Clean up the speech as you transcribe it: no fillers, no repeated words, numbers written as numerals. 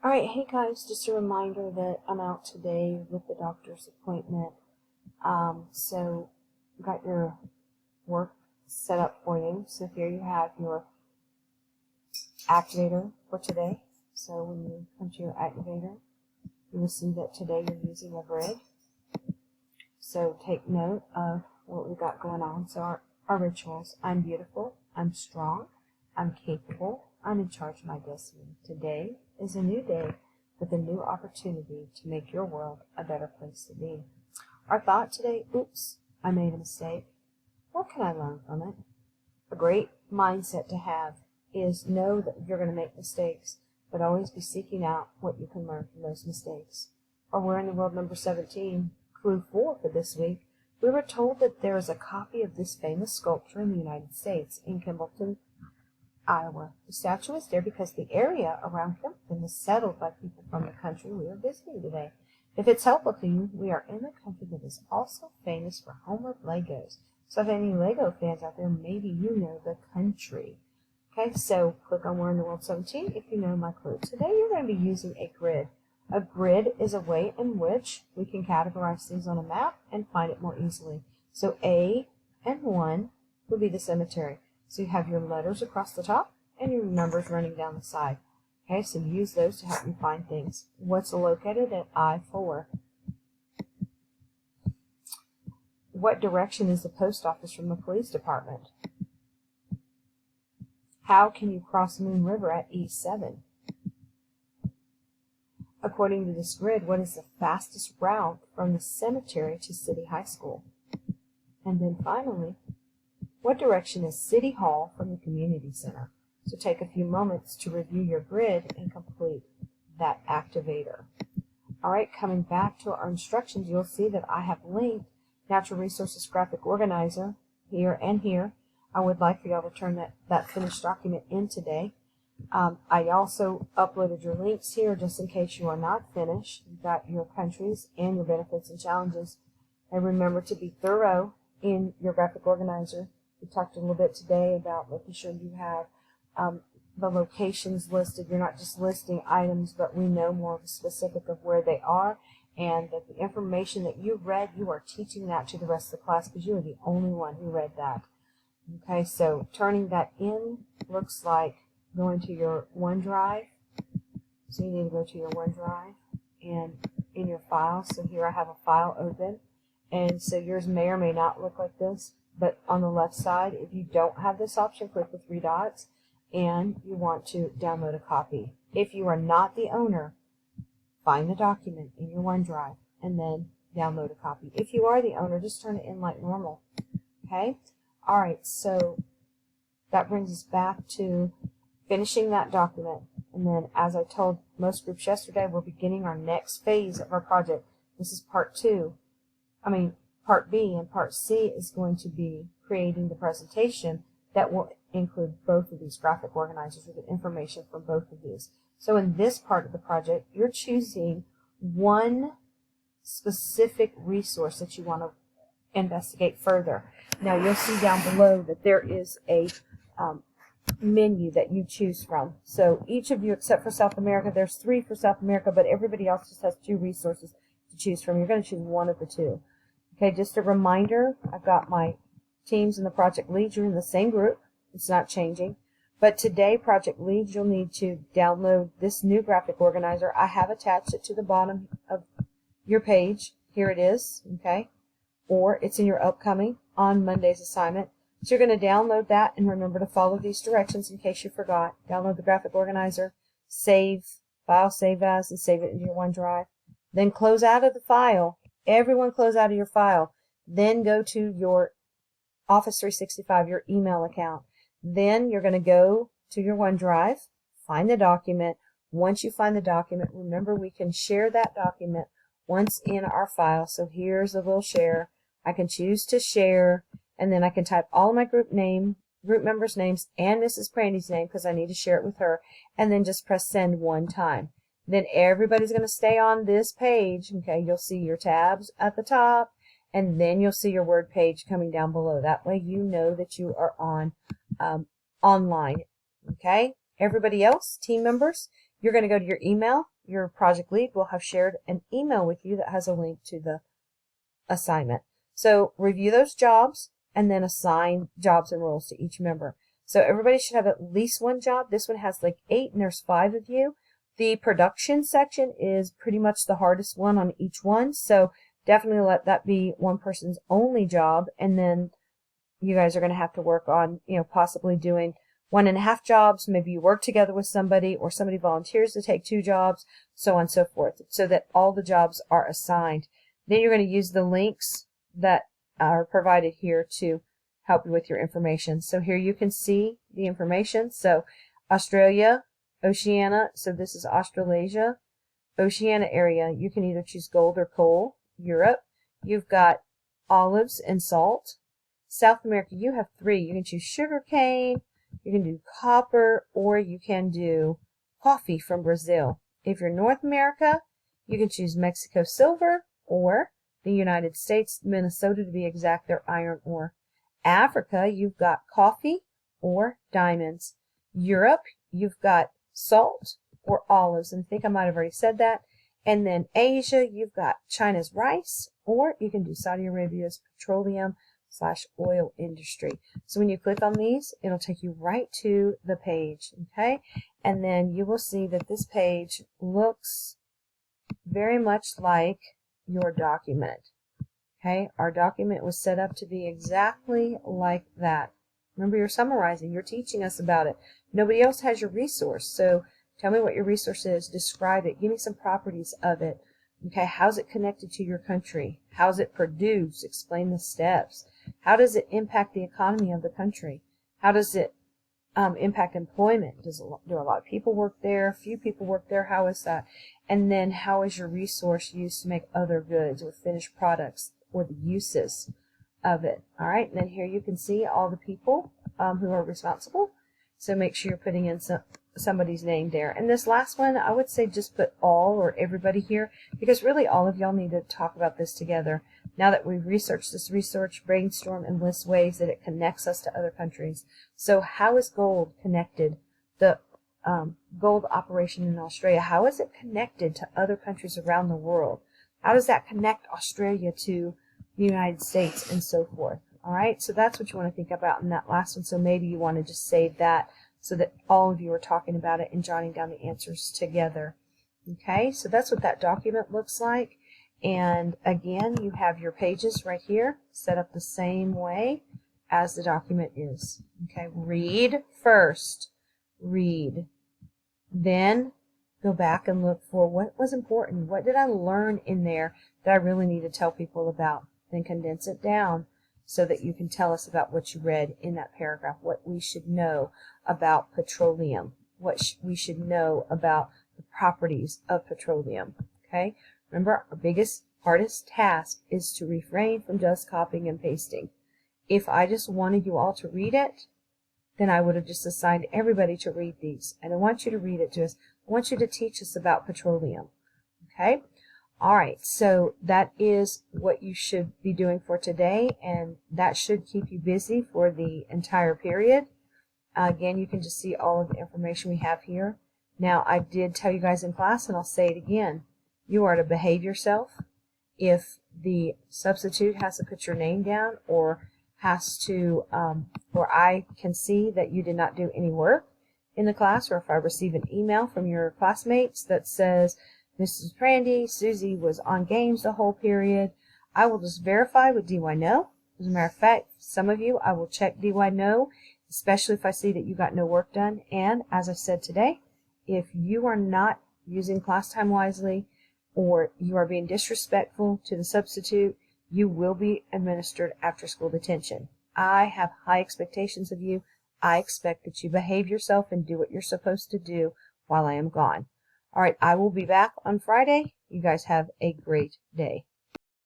Alright, hey guys, just a reminder that I'm out today with the doctor's appointment. So got your work set up for you. So here you have your activator for today. So when you come to your activator, you will see that today you're using a grid. So take note of what we've got going on. So our rituals: I'm beautiful, I'm strong, I'm capable, I'm in charge of my destiny. Today is a new day with a new opportunity to make your world a better place to be. Our thought today: oops, I made a mistake. What can I learn from it? A great mindset to have is know that you're going to make mistakes, but always be seeking out what you can learn from those mistakes. Or we're in the world number 17, clue 4 for this week. We were told that there is a copy of this famous sculpture in the United States in Kimballton, Iowa. The statue is there because the area around Kimballton is settled by people from the country we are visiting today. If it's helpful to you, we are in a country that is also famous for home of Legos. So if any Lego fans out there, maybe you know the country. Okay, so click on We're in the World 17 if you know my clue. Today you're going to be using a grid. A grid is a way in which we can categorize things on a map and find it more easily. So A and 1 would be the cemetery. So you have your letters across the top and your numbers running down the side. Okay, so use those to help you find things. What's located at I-4? What direction is the post office from the police department? How can you cross Moon River at E7? According to this grid, what is the fastest route from the cemetery to City High School? And then finally, what direction is City Hall from the community center? So take a few moments to review your grid and complete that activator. All right, coming back to our instructions, you'll see that I have linked Natural Resources Graphic Organizer here and here. I would like for y'all to turn that finished document in today. I also uploaded your links here just in case you are not finished. You've got your countries and your benefits and challenges. And remember to be thorough in your graphic organizer. We talked a little bit today about making sure you have the locations listed. You're not just listing items, but we know more of a specific of where they are, and that the information that you read, you are teaching that to the rest of the class because you are the only one who read that. Okay, so turning that in looks like going to your OneDrive. So you need to go to your OneDrive and in your files. So here I have a file open, and so yours may or may not look like this, but on the left side, if you don't have this option, click the 3 dots and you want to download a copy. If you are not the owner, find the document in your OneDrive and then download a copy. If you are the owner, just turn it in like normal. Okay? All right, so that brings us back to finishing that document. And then, as I told most groups yesterday, we're beginning our next phase of our project. This is part B, and part C is going to be creating the presentation that will include both of these graphic organizers with the information from both of these. So in this part of the project, you're choosing one specific resource that you want to investigate further. Now you'll see down below that there is a menu that you choose from. So each of you, except for South America, there's 3 for South America, but everybody else just has 2 resources to choose from. You're going to choose one of the 2. Okay, just a reminder, I've got my teams and the project leads. You're in the same group. It's not changing. But today, project leads, you'll need to download this new graphic organizer. I have attached it to the bottom of your page. Here it is, okay? Or it's in your upcoming on Monday's assignment. So you're going to download that and remember to follow these directions in case you forgot. Download the graphic organizer, save, file save as, and save it into your OneDrive. Then close out of the file. Everyone close out of your file. Then go to your Office 365, your email account. Then you're going to go to your OneDrive, find the document. Once you find the document, remember we can share that document once in our file. So here's a little share. I can choose to share, and then I can type all my group members' names and Mrs. Brandy's name because I need to share it with her, and then just press send one time. Then everybody's going to stay on this page. Okay, you'll see your tabs at the top, and then you'll see your Word page coming down below. That way you know that you are on online. Okay, everybody else, team members, you're going to go to your email. your project lead will have shared an email with you that has a link to the assignment. So review those jobs and then assign jobs and roles to each member. So everybody should have at least one job. This one has like 8 and there's 5 of you. The production section is pretty much the hardest one on each one. So definitely let that be one person's only job. And then you guys are going to have to work on, possibly doing 1.5 jobs. Maybe you work together with somebody or somebody volunteers to take 2 jobs, so on and so forth, so that all the jobs are assigned. Then you're going to use the links that are provided here to help you with your information. So here you can see the information. So Australia, Oceania, so this is Australasia, Oceania area, you can either choose gold or coal. Europe, you've got olives and salt. South America, you have 3. You can choose sugar cane, you can do copper, or you can do coffee from Brazil. If you're North America, you can choose Mexico silver or the United States, Minnesota to be exact, their iron ore. Africa, you've got coffee or diamonds. Europe, you've got salt or olives, and I think I might have already said that. And then Asia, you've got China's rice, or you can do Saudi Arabia's petroleum/oil industry. So when you click on these, it'll take you right to the page, okay? And then you will see that this page looks very much like your document, okay? Our document was set up to be exactly like that. Remember, you're summarizing, you're teaching us about it. Nobody else has your resource, so tell me what your resource is, describe it, give me some properties of it. Okay, how's it connected to your country? How's it produced? Explain the steps. How does it impact the economy of the country? How does it impact employment? Do a lot of people work there? Few people work there? How is that? And then how is your resource used to make other goods or finished products, or the uses of it? All right, and then here you can see all the people who are responsible. So make sure you're putting in somebody's name there. And this last one, I would say just put all or everybody here, because really all of y'all need to talk about this together. Now that we've researched this research, brainstorm, and list ways that it connects us to other countries. So how is gold connected? The gold operation in Australia, how is it connected to other countries around the world? How does that connect Australia to the United States and so forth? All right, so that's what you want to think about in that last one. So maybe you want to just save that so that all of you are talking about it and jotting down the answers together. Okay, so that's what that document looks like. And again, you have your pages right here set up the same way as the document is. Okay, read first. Read. Then go back and look for what was important. What did I learn in there that I really need to tell people about? Then condense it down so that you can tell us about what you read in that paragraph, what we should know about petroleum, what we should know about the properties of petroleum. Okay? Remember, our biggest, hardest task is to refrain from just copying and pasting. If I just wanted you all to read it, then I would have just assigned everybody to read these. And I want you to read it to us. I want you to teach us about petroleum. Okay? All right, so that is what you should be doing for today, and that should keep you busy for the entire period. Again, you can just see all of the information we have here. Now, I did tell you guys in class, and I'll say it again, you are to behave yourself. If the substitute has to put your name down, or has to, or I can see that you did not do any work in the class, or if I receive an email from your classmates that says, Mrs. Brandy, Susie was on games the whole period, I will just verify with DYNO. As a matter of fact, some of you, I will check DYNO, especially if I see that you got no work done. And as I said today, if you are not using class time wisely, or you are being disrespectful to the substitute, you will be administered after-school detention. I have high expectations of you. I expect that you behave yourself and do what you're supposed to do while I am gone. All right, I will be back on Friday. You guys have a great day.